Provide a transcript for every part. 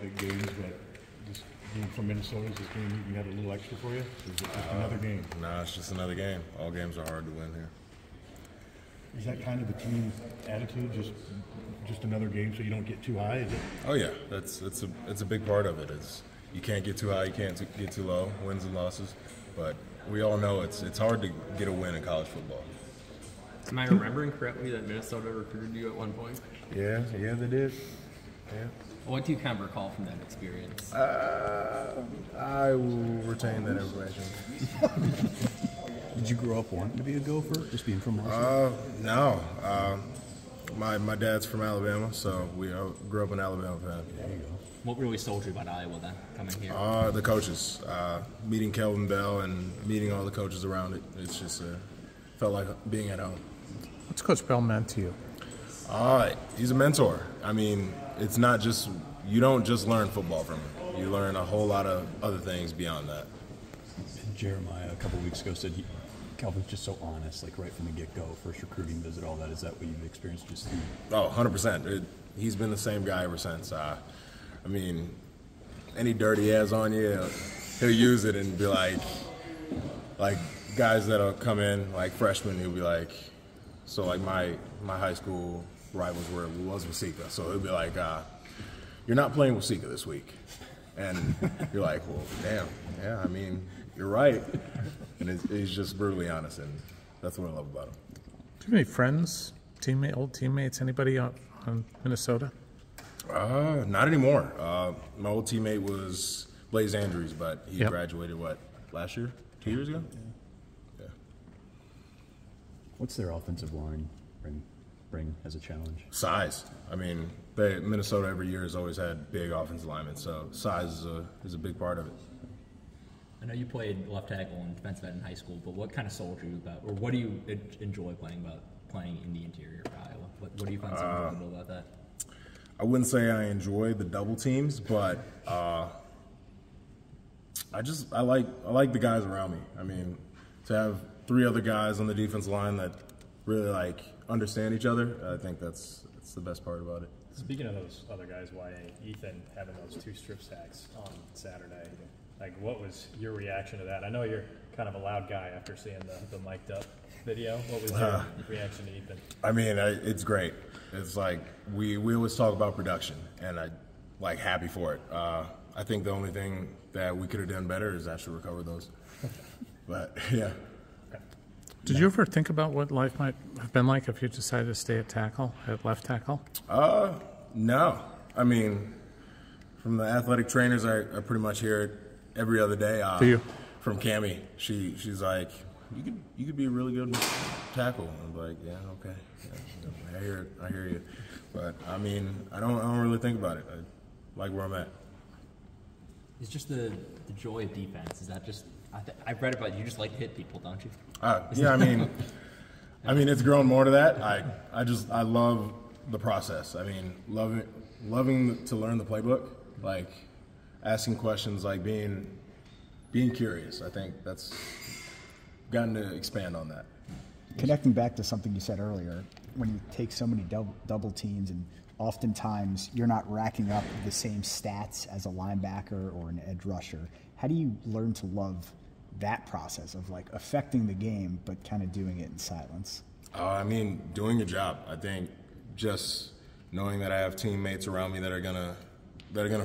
big games, but this game from Minnesota, is this game you got a little extra for you? Or is it just another game? Nah, it's just another game. All games are hard to win here. Is that kind of the team attitude? Just another game, so you don't get too high? Is it? Oh yeah, it's a big part of it. You can't get too high, you can't get too low. Wins and losses, but we all know it's hard to get a win in college football. Am I remembering correctly that Minnesota recruited you at one point? Yeah, they did. Yeah. What do you kind of recall from that experience? I will retain that information. Did you grow up wanting to be a Gopher, just being from Washington? No. My dad's from Alabama, so we grew up an Alabama fan. There you go. What really sold you about Iowa then, coming here? The coaches. Meeting Kelvin Bell and meeting all the coaches around it. It's just felt like being at home. What's Coach Bell meant to you? He's a mentor. I mean, it's not just, you don't just learn football from him. You learn a whole lot of other things beyond that. And Jeremiah a couple weeks ago said Calvin's just so honest, like right from the get-go, first recruiting visit, all that. Is that what you've experienced just through? Oh, 100%. He's been the same guy ever since. I mean, any dirt he has on you, he'll use it and be like guys that'll come in, like freshmen, he'll be like, so like my high school rivals was Wasika, so he'll be like, you're not playing Wasika this week. And you're like, well, damn, yeah, I mean, you're right. And he's just brutally honest, and that's what I love about him. Do you have any friends, old teammates, anybody on Minnesota? Not anymore. My old teammate was Blaze Andrews, but he Yep. graduated, last year? 2 years ago? Yeah. What's their offensive line bring as a challenge? Size. I mean, Minnesota every year has always had big offensive linemen, so size is a big part of it. I know you played left tackle and defensive end in high school, but what kind of sold you about, or what do you enjoy playing in the interior of Iowa? What do you find so enjoyable about that? I wouldn't say I enjoy the double teams, but I like the guys around me. I mean, to have three other guys on the defensive line that really understand each other, I think that's the best part about it. Speaking of those other guys, Ethan having those 2 strip sacks on Saturday, what was your reaction to that? I know you're kind of a loud guy after seeing the mic'd up video. What was your reaction to Ethan? I mean, it's great. It's like we always talk about production, and I happy for it. I think the only thing that we could have done better is actually recover those. But yeah. Did you ever think about what life might have been like if you decided to stay at left tackle? No. I mean, from the athletic trainers, I pretty much hear it every other day. Do you? From Cammie, she's like, you could be a really good tackle. I'm like, yeah, okay. Yeah, I hear you. But I mean, I don't really think about it. I like where I'm at. It's just the joy of defense. Is that just? I've read about you just like to hit people, don't you? Yeah, I mean, it's grown more to that. I love the process. I mean, loving to learn the playbook, asking questions, being curious. I think that's gotten to expand on that. Connecting back to something you said earlier, when you take so many double teams, and oftentimes you're not racking up the same stats as a linebacker or an edge rusher, how do you learn to love that process of affecting the game but kind of doing it in silence? I mean, doing your job. I think just knowing that I have teammates around me that are gonna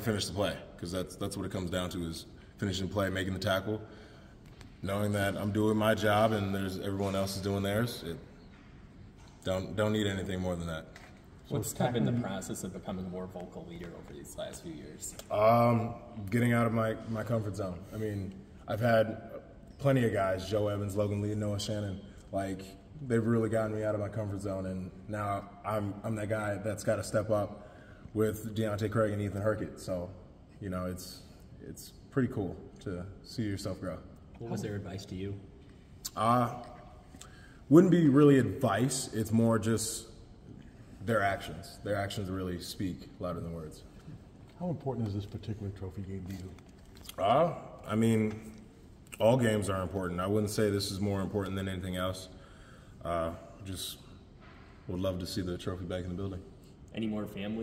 finish the play, because that's what it comes down to, is finishing the play, making the tackle. Knowing that I'm doing my job and everyone else is doing theirs. Don't need anything more than that. What's kind of been the process of becoming a more vocal leader over these last few years? Getting out of my comfort zone. I mean, I've had plenty of guys, Joe Evans, Logan Lee, Noah Shannon, they've really gotten me out of my comfort zone, and now I'm that guy that's got to step up with Deontay Craig and Ethan Herkett. So, it's pretty cool to see yourself grow. What was their advice to you? Wouldn't be really advice. It's more just their actions. Their actions really speak louder than words. How important is this particular trophy game to you? I mean, all games are important. I wouldn't say this is more important than anything else. Just would love to see the trophy back in the building. Any more family